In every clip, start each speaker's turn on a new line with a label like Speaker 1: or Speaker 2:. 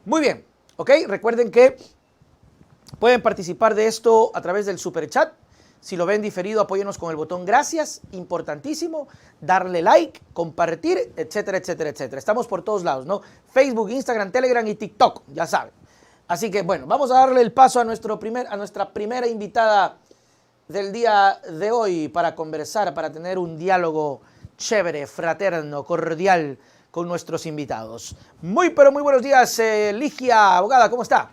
Speaker 1: Muy bien, ¿ok? Recuerden que pueden participar de esto a través del super chat. Si lo ven diferido, apóyenos con el botón gracias, importantísimo, darle like, compartir, etcétera, etcétera, etcétera. Estamos por todos lados, ¿no? Facebook, Instagram, Telegram y TikTok, ya saben. Así que, bueno, vamos a darle el paso a nuestra primera invitada del día de hoy para conversar, para tener un diálogo chévere, fraterno, cordial con nuestros invitados. Pero muy buenos días, Ligia, abogada, ¿cómo está?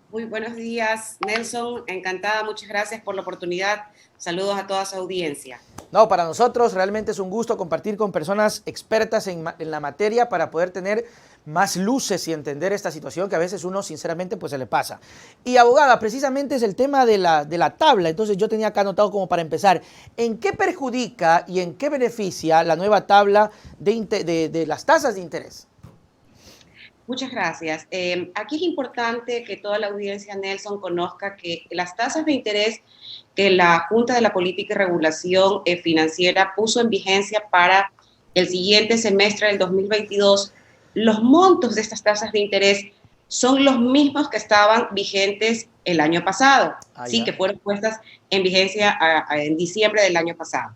Speaker 2: Muy buenos días, Nelson. Encantada, muchas gracias por la oportunidad. Saludos a toda su audiencia.
Speaker 1: No, para nosotros realmente es un gusto compartir con personas expertas en la materia para poder tener más luces y entender esta situación que a veces uno sinceramente pues se le pasa. Y abogada, precisamente es el tema de la tabla, entonces yo tenía acá anotado como para empezar, ¿en qué perjudica y en qué beneficia la nueva tabla de las tasas de interés?
Speaker 2: Muchas gracias. Aquí es importante que toda la audiencia, Nelson, conozca que las tasas de interés que la Junta de la Política y Regulación Financiera puso en vigencia para el siguiente semestre del 2022, los montos de estas tasas de interés son los mismos que estaban vigentes el año pasado, sí, que fueron puestas en vigencia en diciembre del año pasado.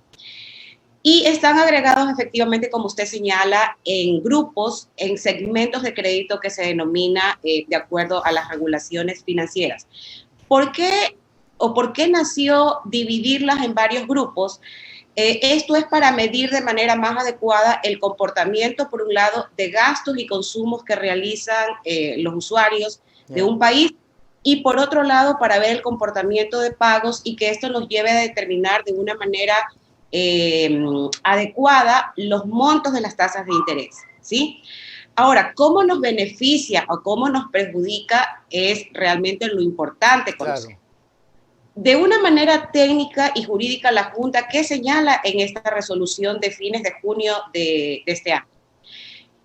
Speaker 2: Y están agregados efectivamente, como usted señala, en grupos, en segmentos de crédito que se denomina de acuerdo a las regulaciones financieras. ¿Por qué nació dividirlas en varios grupos? Esto es para medir de manera más adecuada el comportamiento, por un lado, de gastos y consumos que realizan los usuarios de un país, y por otro lado, para ver el comportamiento de pagos y que esto nos lleve a determinar de una manera adecuada los montos de las tasas de interés, ¿sí? Ahora, ¿cómo nos beneficia o cómo nos perjudica? Es realmente lo importante conocer. Claro. De una manera técnica y jurídica, la Junta, ¿qué señala en esta resolución de fines de junio de este año?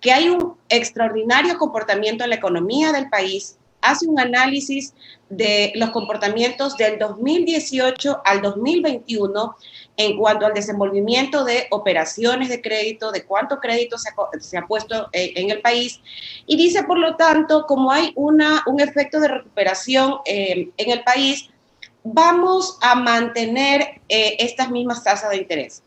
Speaker 2: Que hay un extraordinario comportamiento en la economía del país, hace un análisis de los comportamientos del 2018 al 2021 en cuanto al desenvolvimiento de operaciones de crédito, de cuánto crédito se ha puesto en el país, y dice, por lo tanto, como hay un efecto de recuperación en el país, vamos a mantener estas mismas tasas de interés.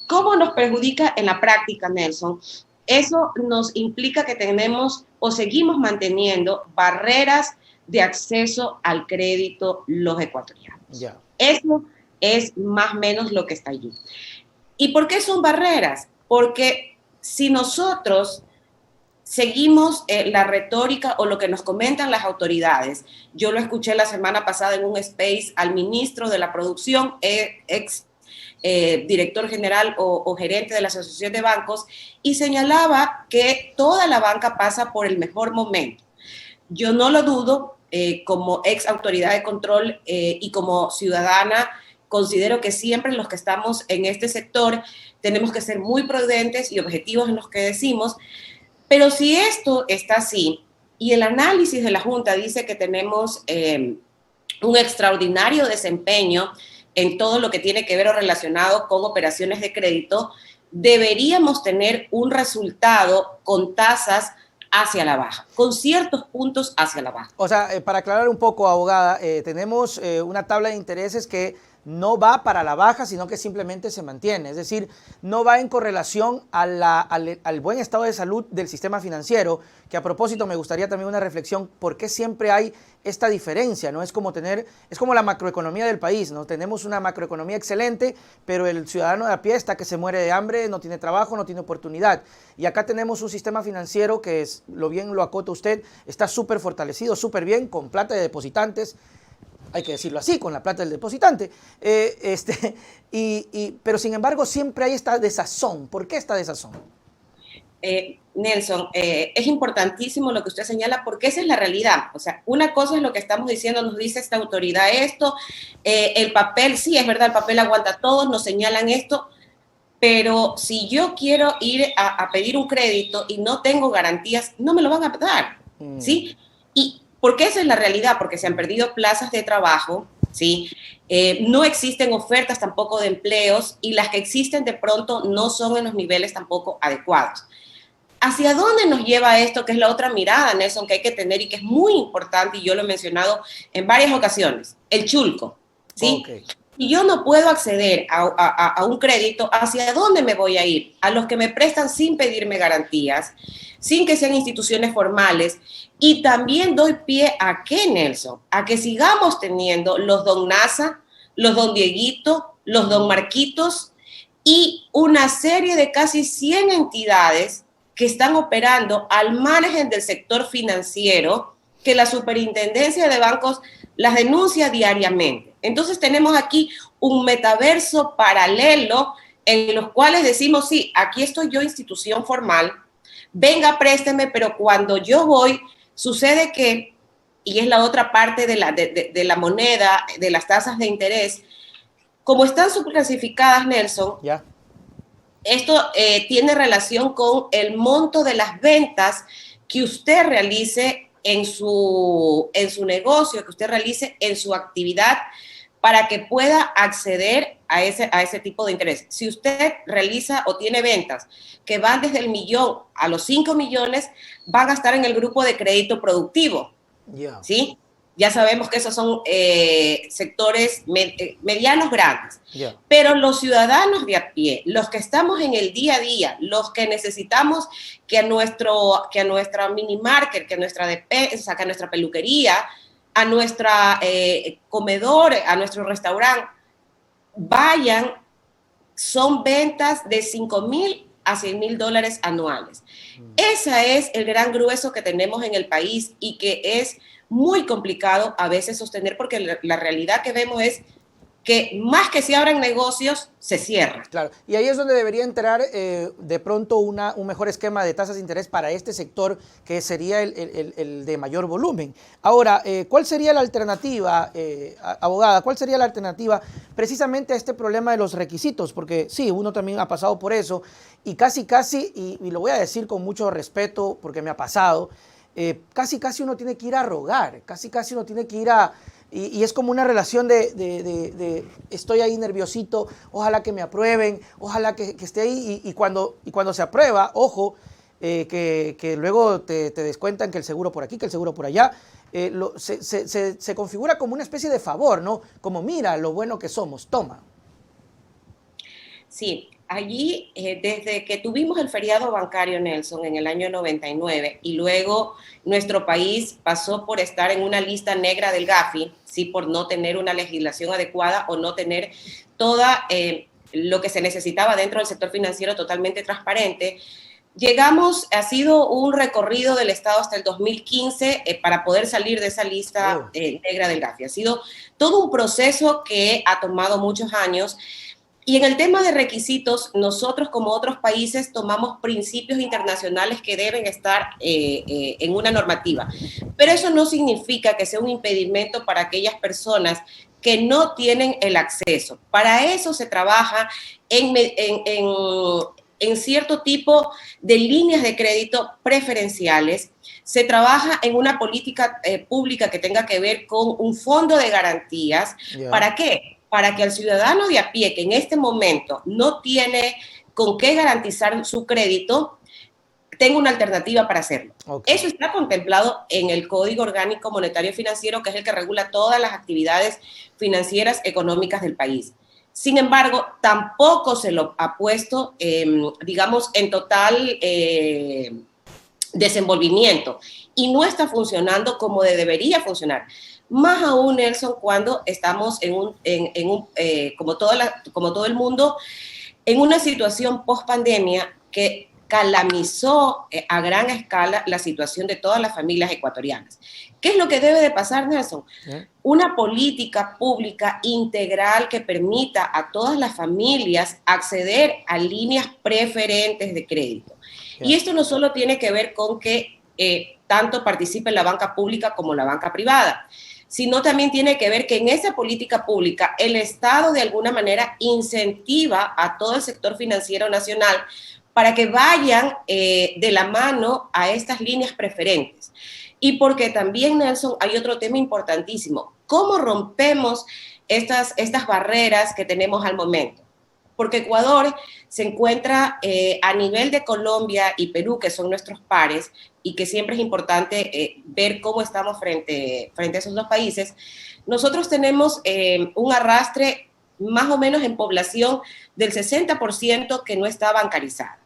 Speaker 2: ¿Cómo nos perjudica en la práctica, Nelson? Eso nos implica que tenemos o seguimos manteniendo barreras de acceso al crédito los ecuatorianos. Eso es más o menos lo que está allí. ¿Y por qué son barreras? Porque si nosotros seguimos la retórica o lo que nos comentan las autoridades, yo lo escuché la semana pasada en un space al ministro de la producción, ex director general o gerente de la Asociación de Bancos, y señalaba que toda la banca pasa por el mejor momento. Yo no lo dudo, como ex autoridad de control y como ciudadana, considero que siempre los que estamos en este sector tenemos que ser muy prudentes y objetivos en los que decimos, pero si esto está así y el análisis de la Junta dice que tenemos un extraordinario desempeño en todo lo que tiene que ver o relacionado con operaciones de crédito, deberíamos tener un resultado con tasas hacia la baja, con ciertos puntos hacia la baja.
Speaker 1: O sea, para aclarar un poco, abogada, tenemos una tabla de intereses que no va para la baja, sino que simplemente se mantiene. Es decir, no va en correlación al buen estado de salud del sistema financiero, que a propósito me gustaría también una reflexión, ¿por qué siempre hay esta diferencia? ¿No? Es como la macroeconomía del país, ¿no? Tenemos una macroeconomía excelente, pero el ciudadano de a pie está que se muere de hambre, no tiene trabajo, no tiene oportunidad. Y acá tenemos un sistema financiero que, lo acota usted, está súper fortalecido, súper bien, con plata de depositantes, hay que decirlo así, con la plata del depositante, pero sin embargo siempre hay esta desazón. ¿Por qué esta desazón?
Speaker 2: Nelson, es importantísimo lo que usted señala, porque esa es la realidad. O sea, una cosa es lo que estamos diciendo, nos dice esta autoridad esto, el papel, sí, es verdad, el papel aguanta todo, nos señalan esto, pero si yo quiero ir a pedir un crédito y no tengo garantías, no me lo van a dar, ¿sí? Y porque esa es la realidad, porque se han perdido plazas de trabajo, ¿sí? No existen ofertas tampoco de empleos, y las que existen de pronto no son en los niveles tampoco adecuados. ¿Hacia dónde nos lleva esto? Que es la otra mirada, Nelson, que hay que tener y que es muy importante, y yo lo he mencionado en varias ocasiones, el chulco, ¿sí?
Speaker 1: Ok.
Speaker 2: Si yo no puedo acceder a un crédito, ¿hacia dónde me voy a ir? A los que me prestan sin pedirme garantías, sin que sean instituciones formales, y también doy pie a qué, Nelson, a que sigamos teniendo los don NASA, los don Dieguito, los don Marquitos y una serie de casi 100 entidades que están operando al margen del sector financiero, que la Superintendencia de Bancos las denuncia diariamente. Entonces tenemos aquí un metaverso paralelo en los cuales decimos, sí, aquí estoy yo, institución formal, venga, présteme, pero cuando yo voy, sucede que, y es la otra parte de la moneda, de las tasas de interés, como están subclasificadas, Nelson,
Speaker 1: Ya.
Speaker 2: esto tiene relación con el monto de las ventas que usted realice en su negocio, que usted realice en su actividad para que pueda acceder a ese tipo de interés. Si usted realiza o tiene ventas que van desde el 1.000.000 a los 5 millones, van a estar en el grupo de crédito productivo,
Speaker 1: Ya.
Speaker 2: ¿sí? Ya sabemos que esos son sectores medianos grandes.
Speaker 1: Ya.
Speaker 2: Pero los ciudadanos de a pie, los que estamos en el día a día, los que necesitamos que a nuestra mini market, que a nuestra despensa, que a nuestra peluquería, a nuestra comedor, a nuestro restaurante, vayan, son ventas de 5.000 a 100.000 dólares anuales. Ese es el gran grueso que tenemos en el país y que es muy complicado a veces sostener, porque la realidad que vemos es que más que se abran negocios, se cierran.
Speaker 1: Claro, y ahí es donde debería entrar de pronto un mejor esquema de tasas de interés para este sector, que sería el de mayor volumen. Ahora, ¿cuál sería la alternativa, abogada? ¿Cuál sería la alternativa precisamente a este problema de los requisitos? Porque sí, uno también ha pasado por eso y casi, y lo voy a decir con mucho respeto porque me ha pasado, casi uno tiene que ir a rogar, casi uno tiene que ir a... Y es como una relación de estoy ahí nerviosito, ojalá que me aprueben, ojalá que esté ahí. Y cuando se aprueba, ojo, que luego te descuentan que el seguro por aquí, que el seguro por allá, se configura como una especie de favor, ¿no? Como mira lo bueno que somos, toma.
Speaker 2: Sí, allí desde que tuvimos el feriado bancario, Nelson, en el año 99, y luego nuestro país pasó por estar en una lista negra del Gafi, sí, por no tener una legislación adecuada o no tener toda lo que se necesitaba dentro del sector financiero totalmente transparente. Llegamos, ha sido un recorrido del Estado hasta el 2015 para poder salir de esa lista negra del Gafi. Ha sido todo un proceso que ha tomado muchos años. Y en el tema de requisitos, nosotros como otros países tomamos principios internacionales que deben estar en una normativa. Pero eso no significa que sea un impedimento para aquellas personas que no tienen el acceso. Para eso se trabaja en cierto tipo de líneas de crédito preferenciales. Se trabaja en una política pública que tenga que ver con un fondo de garantías. Yeah. ¿Para qué? Para que al ciudadano de a pie que en este momento no tiene con qué garantizar su crédito, tenga una alternativa para hacerlo. Okay. Eso está contemplado en el Código Orgánico Monetario Financiero, que es el que regula todas las actividades financieras económicas del país. Sin embargo, tampoco se lo ha puesto, digamos, en total desenvolvimiento y no está funcionando como debería funcionar. Más aún, Nelson, cuando estamos como todo el mundo, en una situación post-pandemia que calamizó a gran escala la situación de todas las familias ecuatorianas. ¿Qué es lo que debe de pasar, Nelson? Una política pública integral que permita a todas las familias acceder a líneas preferentes de crédito. Y esto no solo tiene que ver con que tanto participe la banca pública como la banca privada, sino también tiene que ver que en esa política pública el Estado de alguna manera incentiva a todo el sector financiero nacional para que vayan de la mano a estas líneas preferentes. Y porque también, Nelson, hay otro tema importantísimo. ¿Cómo rompemos estas barreras que tenemos al momento? porque Ecuador se encuentra a nivel de Colombia y Perú, que son nuestros pares, y que siempre es importante ver cómo estamos frente a esos dos países. Nosotros tenemos un arrastre más o menos en población del 60% que no está bancarizada.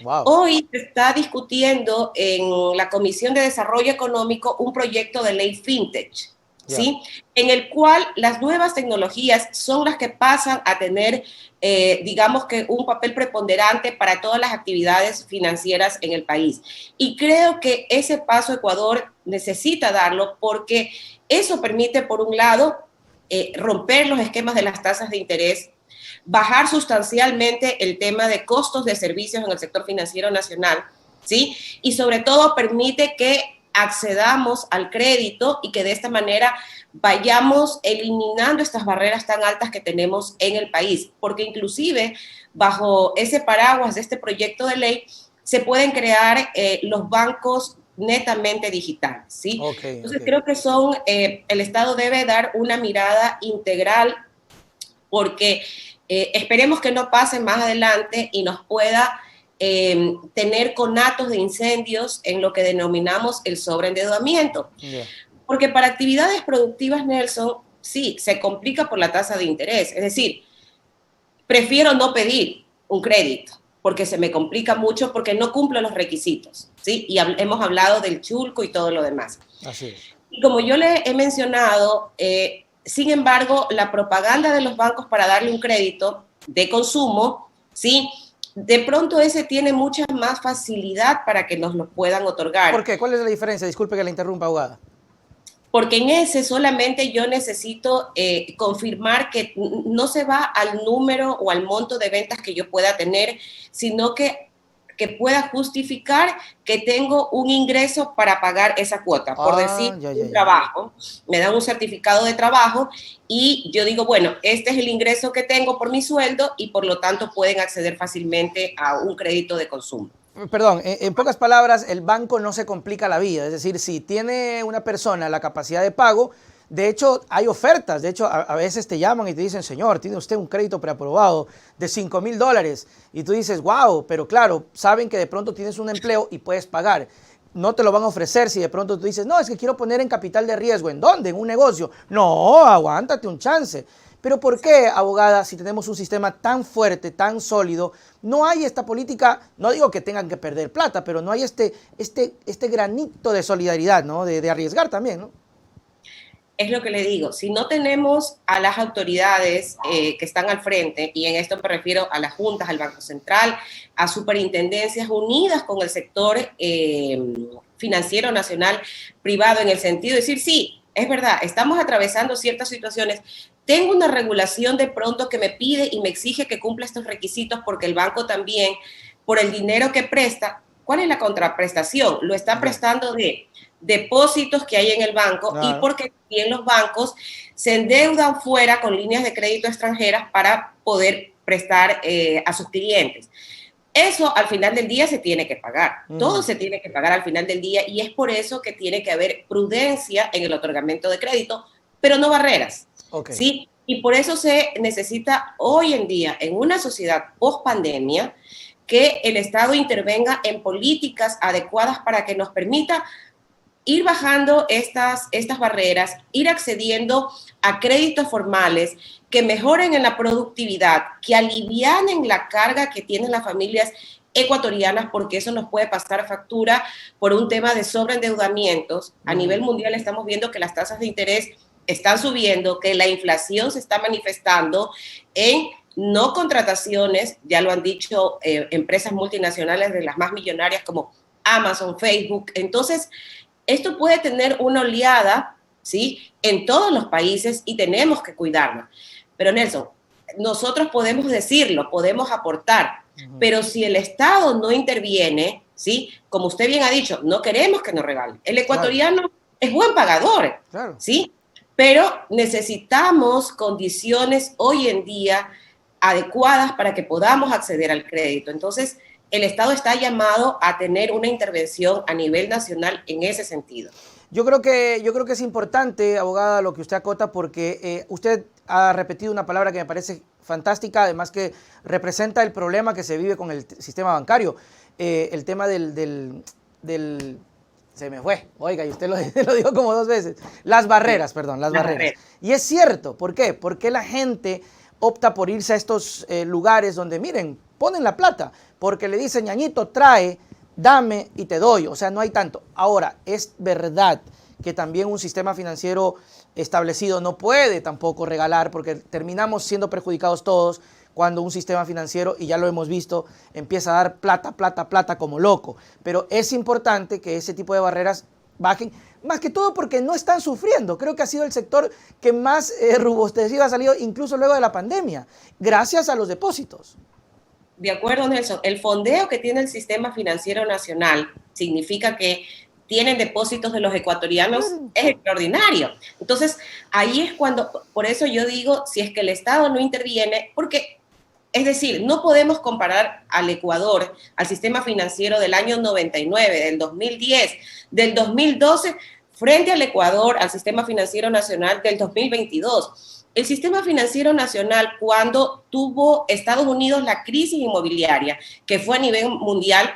Speaker 1: Wow.
Speaker 2: Hoy se está discutiendo en la Comisión de Desarrollo Económico un proyecto de ley fintech, ¿sí? En el cual las nuevas tecnologías son las que pasan a tener, digamos que un papel preponderante para todas las actividades financieras en el país. Y creo que ese paso Ecuador necesita darlo porque eso permite, por un lado, romper los esquemas de las tasas de interés, bajar sustancialmente el tema de costos de servicios en el sector financiero nacional, ¿sí? Y sobre todo permite que accedamos al crédito y que de esta manera vayamos eliminando estas barreras tan altas que tenemos en el país, porque inclusive bajo ese paraguas de este proyecto de ley se pueden crear los bancos netamente digitales, ¿sí? Entonces creo que el Estado debe dar una mirada integral porque esperemos que no pase más adelante y nos pueda tener conatos de incendios en lo que denominamos el sobreendeudamiento. Porque para actividades productivas, Nelson, sí, se complica por la tasa de interés. Es decir, prefiero no pedir un crédito porque se me complica mucho porque no cumplo los requisitos, ¿sí? Y hemos hablado del chulco y todo lo demás.
Speaker 1: Así es.
Speaker 2: Y como yo le he mencionado, sin embargo, la propaganda de los bancos para darle un crédito de consumo, ¿sí? De pronto ese tiene mucha más facilidad para que nos lo puedan otorgar.
Speaker 1: ¿Por qué? ¿Cuál es la diferencia? Disculpe que la interrumpa, abogada.
Speaker 2: Porque en ese solamente yo necesito confirmar que no se va al número o al monto de ventas que yo pueda tener, sino que pueda justificar que tengo un ingreso para pagar esa cuota. Por decir, trabajo, me dan un certificado de trabajo y yo digo, bueno, este es el ingreso que tengo por mi sueldo y por lo tanto pueden acceder fácilmente a un crédito de consumo.
Speaker 1: Perdón, en pocas palabras, el banco no se complica la vida. Es decir, si tiene una persona la capacidad de pago, de hecho hay ofertas. De hecho, a veces te llaman y te dicen, señor, tiene usted un crédito preaprobado de $5,000. Y tú dices, wow, pero claro, saben que de pronto tienes un empleo y puedes pagar. No te lo van a ofrecer si de pronto tú dices, no, es que quiero poner en capital de riesgo. ¿En dónde? ¿En un negocio? No, aguántate un chance. Pero ¿por qué, abogada, si tenemos un sistema tan fuerte, tan sólido, no hay esta política? No digo que tengan que perder plata, pero no hay este granito de solidaridad, ¿no? De arriesgar también, ¿no?
Speaker 2: Es lo que le digo, si no tenemos a las autoridades que están al frente, y en esto me refiero a las juntas, al Banco Central, a superintendencias unidas con el sector financiero nacional privado, en el sentido de decir, sí, es verdad, estamos atravesando ciertas situaciones, tengo una regulación de pronto que me pide y me exige que cumpla estos requisitos porque el banco también, por el dinero que presta, ¿cuál es la contraprestación? Lo está prestando de depósitos que hay en el banco y porque también los bancos se endeudan fuera con líneas de crédito extranjeras para poder prestar a sus clientes. Eso al final del día se tiene que pagar. Todo se tiene que pagar al final del día y es por eso que tiene que haber prudencia en el otorgamiento de crédito, pero no barreras. ¿Sí? Y por eso se necesita hoy en día, en una sociedad post-pandemia, que el Estado intervenga en políticas adecuadas para que nos permita ir bajando estas barreras, ir accediendo a créditos formales que mejoren en la productividad, que alivianen la carga que tienen las familias ecuatorianas, porque eso nos puede pasar factura por un tema de sobreendeudamientos. A nivel mundial estamos viendo que las tasas de interés están subiendo, que la inflación se está manifestando en no contrataciones, ya lo han dicho empresas multinacionales de las más millonarias como Amazon, Facebook. Entonces, esto puede tener una oleada, ¿sí?, en todos los países y tenemos que cuidarnos. Pero Nelson, nosotros podemos decirlo, podemos aportar, pero si el Estado no interviene, ¿sí?, como usted bien ha dicho, no queremos que nos regalen. El ecuatoriano es buen pagador, ¿sí?, pero necesitamos condiciones hoy en día adecuadas para que podamos acceder al crédito. Entonces, el Estado está llamado a tener una intervención a nivel nacional en ese sentido.
Speaker 1: Yo creo que es importante, abogada, lo que usted acota, porque usted ha repetido una palabra que me parece fantástica, además que representa el problema que se vive con el sistema bancario. El tema del se me fue, oiga, y usted lo dijo como 2 veces. Las barreras, perdón, las barreras. Y es cierto, ¿por qué? Porque la gente opta por irse a estos lugares donde, miren, ponen la plata, porque le dicen, ñañito, trae, dame y te doy, o sea, no hay tanto. Ahora, es verdad que también un sistema financiero establecido no puede tampoco regalar, porque terminamos siendo perjudicados todos cuando un sistema financiero, y ya lo hemos visto, empieza a dar plata, plata, plata como loco. Pero es importante que ese tipo de barreras bajen, más que todo porque no están sufriendo. Creo que ha sido el sector que más robustecido ha salido, incluso luego de la pandemia, gracias a los depósitos.
Speaker 2: De acuerdo, Nelson. El fondeo que tiene el Sistema Financiero Nacional significa que tienen depósitos de los ecuatorianos, es extraordinario. Entonces, ahí es cuando, por eso yo digo, si es que el Estado no interviene, porque, es decir, no podemos comparar al Ecuador, al sistema financiero del año 99, del 2010, del 2012, frente al Ecuador, al sistema financiero nacional del 2022. El sistema financiero nacional, cuando tuvo Estados Unidos la crisis inmobiliaria, que fue a nivel mundial,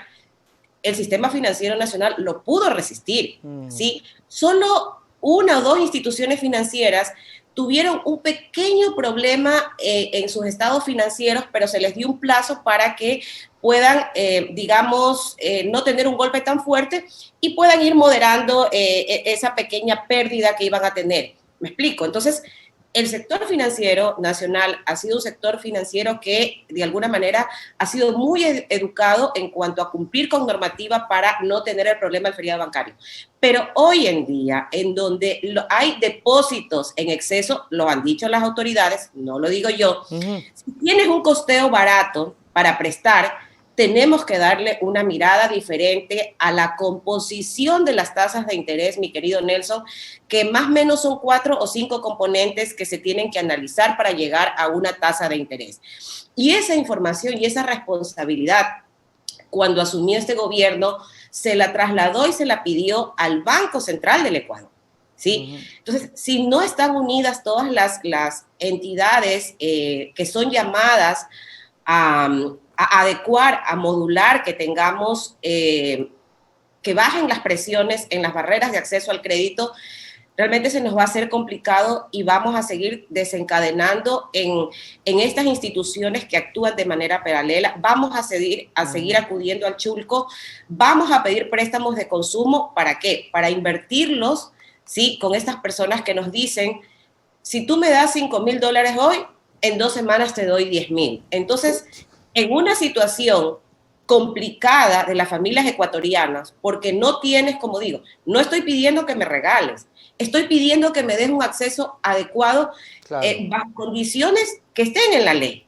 Speaker 2: el sistema financiero nacional lo pudo resistir, ¿sí? Solo 1 o 2 instituciones financieras tuvieron un pequeño problema en sus estados financieros, pero se les dio un plazo para que puedan, digamos, no tener un golpe tan fuerte y puedan ir moderando esa pequeña pérdida que iban a tener. ¿Me explico? Entonces, el sector financiero nacional ha sido un sector financiero que, de alguna manera, ha sido muy educado en cuanto a cumplir con normativa para no tener el problema del feriado bancario. Pero hoy en día, en donde hay depósitos en exceso, lo han dicho las autoridades, no lo digo yo, si tienes un costeo barato para prestar, tenemos que darle una mirada diferente a la composición de las tasas de interés, mi querido Nelson, que más o menos son 4 o 5 componentes que se tienen que analizar para llegar a una tasa de interés. Y esa información y esa responsabilidad, cuando asumió este gobierno, se la trasladó y se la pidió al Banco Central del Ecuador, ¿sí? Entonces, si no están unidas todas las entidades que son llamadas a adecuar, a modular, que tengamos, que bajen las presiones en las barreras de acceso al crédito, realmente se nos va a hacer complicado y vamos a seguir desencadenando en estas instituciones que actúan de manera paralela. Vamos a seguir acudiendo al chulco, vamos a pedir préstamos de consumo. ¿Para qué? Para invertirlos, ¿sí? Con estas personas que nos dicen, si tú me das $5,000 hoy, en 2 semanas te doy 10,000. Entonces, en una situación complicada de las familias ecuatorianas, porque no tienes, como digo, no estoy pidiendo que me regales, estoy pidiendo que me des un acceso adecuado, claro, bajo condiciones que estén en la ley,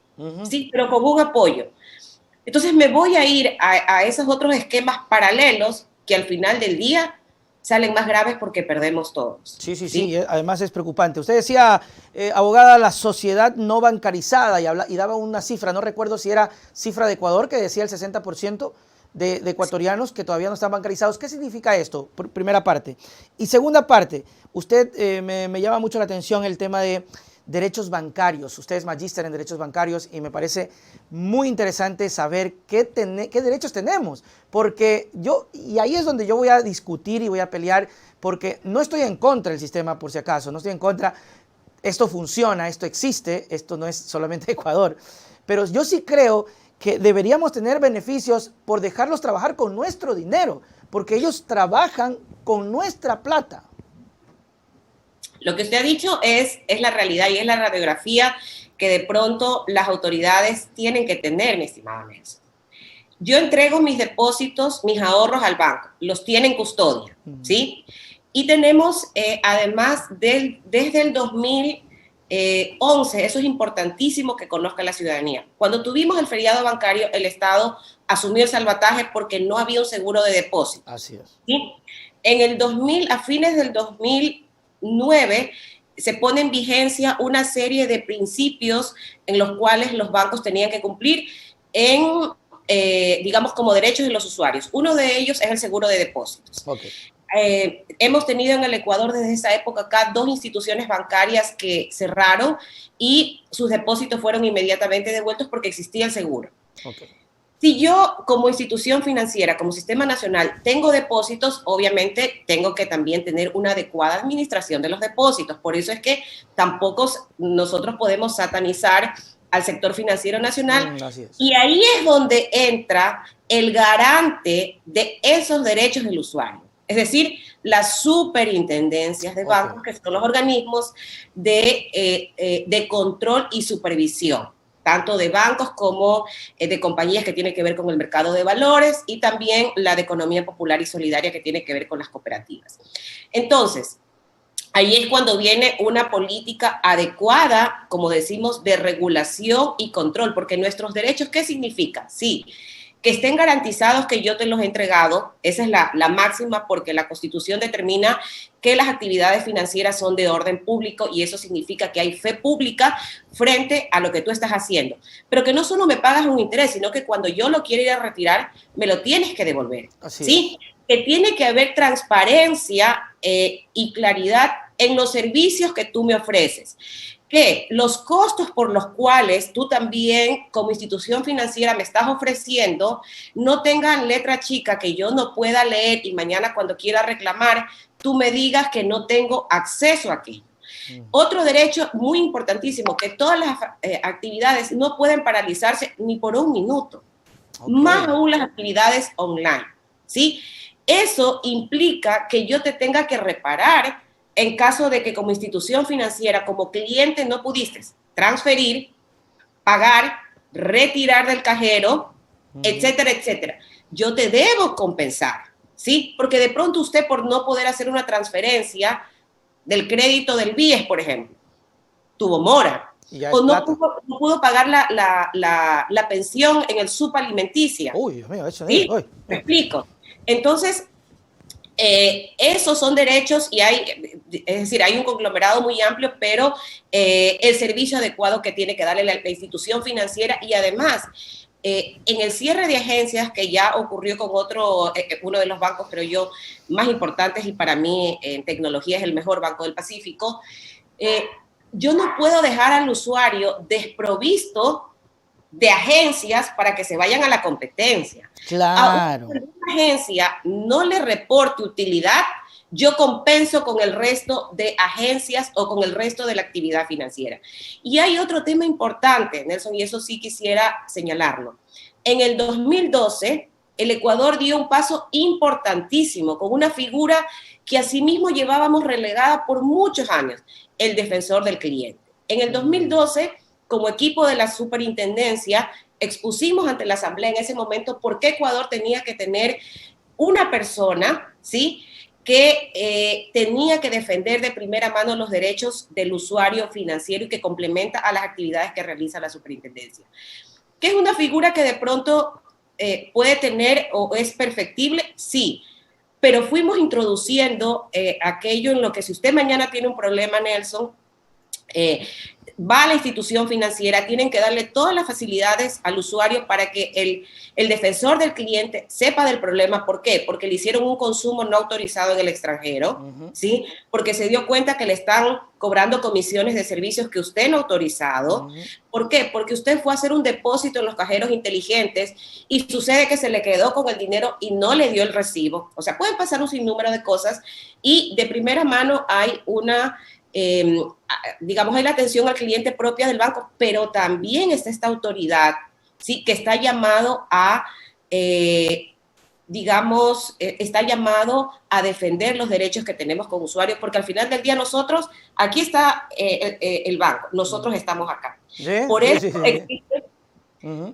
Speaker 2: sí, pero con un apoyo. Entonces me voy a ir a esos otros esquemas paralelos que al final del día salen más graves porque perdemos todos.
Speaker 1: Sí, además es preocupante. Usted decía, abogada, la sociedad no bancarizada y daba una cifra, no recuerdo si era cifra de Ecuador, que decía el 60% de ecuatorianos que todavía no están bancarizados. ¿Qué significa esto? Primera parte. Y segunda parte, usted me llama mucho la atención el tema de derechos bancarios. Usted es magíster en derechos bancarios y me parece muy interesante saber qué derechos tenemos, porque y ahí es donde yo voy a discutir y voy a pelear, porque no estoy en contra del sistema, por si acaso, no estoy en contra, esto funciona, esto existe, esto no es solamente Ecuador, pero yo sí creo que deberíamos tener beneficios por dejarlos trabajar con nuestro dinero, porque ellos trabajan con nuestra plata.
Speaker 2: Lo que usted ha dicho es la realidad y es la radiografía que de pronto las autoridades tienen que tener, mi estimado Nelson. Yo entrego mis depósitos, mis ahorros al banco, los tiene en custodia, ¿sí? Y tenemos, además, desde el 2011, eso es importantísimo que conozca la ciudadanía. Cuando tuvimos el feriado bancario, el Estado asumió el salvataje porque no había un seguro de depósito.
Speaker 1: Así es.
Speaker 2: ¿Sí? En el 2000, a fines del 2009, se pone en vigencia una serie de principios en los cuales los bancos tenían que cumplir digamos, como derechos de los usuarios. Uno de ellos es el seguro de depósitos. Okay. hemos tenido en el Ecuador desde esa época acá 2 instituciones bancarias que cerraron y sus depósitos fueron inmediatamente devueltos porque existía el seguro.
Speaker 1: Okay.
Speaker 2: Si yo como institución financiera, como sistema nacional, tengo depósitos, obviamente tengo que también tener una adecuada administración de los depósitos. Por eso es que tampoco nosotros podemos satanizar al sector financiero nacional.
Speaker 1: Así es.
Speaker 2: Y ahí es donde entra el garante de esos derechos del usuario. Es decir, las superintendencias de bancos, que son los organismos de control y supervisión, tanto de bancos como de compañías que tienen que ver con el mercado de valores y también la de economía popular y solidaria que tiene que ver con las cooperativas. Entonces, ahí es cuando viene una política adecuada, como decimos, de regulación y control, porque nuestros derechos, ¿qué significa? Sí, que estén garantizados que yo te los he entregado, esa es la máxima, porque la Constitución determina que las actividades financieras son de orden público y eso significa que hay fe pública frente a lo que tú estás haciendo. Pero que no solo me pagas un interés, sino que cuando yo lo quiero ir a retirar, me lo tienes que devolver.
Speaker 1: Así
Speaker 2: ¿sí? Que tiene que haber transparencia y claridad en los servicios que tú me ofreces. Que los costos por los cuales tú también como institución financiera me estás ofreciendo no tengan letra chica que yo no pueda leer y mañana cuando quiera reclamar tú me digas que no tengo acceso aquí. Otro derecho muy importantísimo, que todas las actividades no pueden paralizarse ni por un minuto, más aún las actividades online, ¿sí? Eso implica que yo te tenga que reparar en caso de que como institución financiera, como cliente, no pudiste transferir, pagar, retirar del cajero, etcétera, etcétera. Yo te debo compensar, ¿sí? Porque de pronto usted, por no poder hacer una transferencia del crédito del BIES, por ejemplo, tuvo mora. O no pudo pagar la pensión en el subalimenticia.
Speaker 1: Uy, Dios mío, eso
Speaker 2: ¿sí? Me explico. Entonces, esos son derechos y es decir, hay un conglomerado muy amplio, pero el servicio adecuado que tiene que darle la institución financiera y además en el cierre de agencias que ya ocurrió con uno de los bancos, creo yo, más importantes y para mí en tecnología es el mejor banco del Pacífico, yo no puedo dejar al usuario desprovisto de agencias para que se vayan a la competencia.
Speaker 1: Claro.
Speaker 2: A una agencia no le reporte utilidad, yo compenso con el resto de agencias o con el resto de la actividad financiera. Y hay otro tema importante, Nelson, y eso sí quisiera señalarlo. En el 2012, el Ecuador dio un paso importantísimo con una figura que asimismo llevábamos relegada por muchos años, el defensor del cliente. En el 2012, como equipo de la superintendencia, expusimos ante la Asamblea en ese momento por qué Ecuador tenía que tener una persona, ¿sí?, que tenía que defender de primera mano los derechos del usuario financiero y que complementa a las actividades que realiza la superintendencia. ¿Que es una figura que de pronto puede tener o es perfectible? Sí, pero fuimos introduciendo aquello en lo que si usted mañana tiene un problema, Nelson, va a la institución financiera, tienen que darle todas las facilidades al usuario para que el defensor del cliente sepa del problema. ¿Por qué? Porque le hicieron un consumo no autorizado en el extranjero, ¿sí? Porque se dio cuenta que le están cobrando comisiones de servicios que usted no ha autorizado. ¿Por qué? Porque usted fue a hacer un depósito en los cajeros inteligentes y sucede que se le quedó con el dinero y no le dio el recibo. O sea, pueden pasar un sinnúmero de cosas y de primera mano hay una... digamos, hay la atención al cliente propia del banco, pero también está esta autoridad, ¿sí?, que está llamado a, está llamado a defender los derechos que tenemos como usuarios, porque al final del día nosotros, aquí está el banco, nosotros estamos acá. ¿Sí? Por eso existe,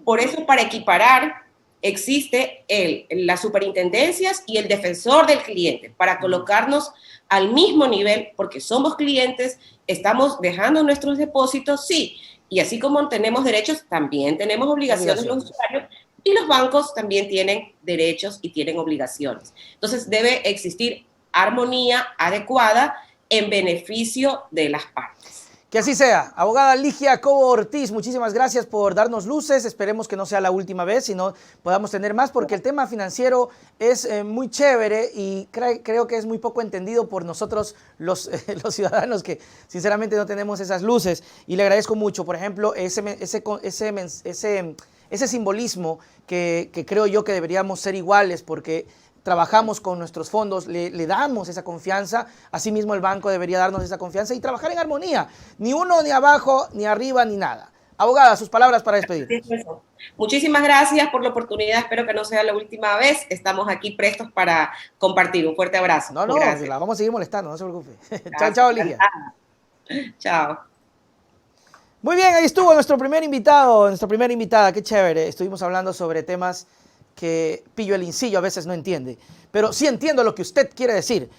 Speaker 2: por eso para equiparar existe las superintendencias y el defensor del cliente, para colocarnos al mismo nivel, porque somos clientes, estamos dejando nuestros depósitos, sí, y así como tenemos derechos, también tenemos obligaciones los usuarios, y los bancos también tienen derechos y tienen obligaciones. Entonces debe existir armonía adecuada en beneficio de las partes.
Speaker 1: Que así sea. Abogada Ligia Cobo Ortiz, muchísimas gracias por darnos luces. Esperemos que no sea la última vez, sino podamos tener más, porque el tema financiero es muy chévere y creo que es muy poco entendido por nosotros los ciudadanos que sinceramente no tenemos esas luces. Y le agradezco mucho, por ejemplo, ese simbolismo que creo yo que deberíamos ser iguales, porque trabajamos con nuestros fondos, le damos esa confianza, asimismo el banco debería darnos esa confianza y trabajar en armonía, ni uno ni abajo, ni arriba, ni nada. Abogada, sus palabras para despedir.
Speaker 2: Muchísimas gracias por la oportunidad, espero que no sea la última vez, estamos aquí prestos para compartir, un fuerte abrazo.
Speaker 1: No,
Speaker 2: gracias.
Speaker 1: la vamos a seguir molestando, no se preocupe. Chao, chao, Ligia.
Speaker 2: Chao.
Speaker 1: Muy bien, ahí estuvo nuestra primera invitada, qué chévere, estuvimos hablando sobre temas que Pillo el Incillo a veces no entiende, pero sí entiendo lo que usted quiere decir.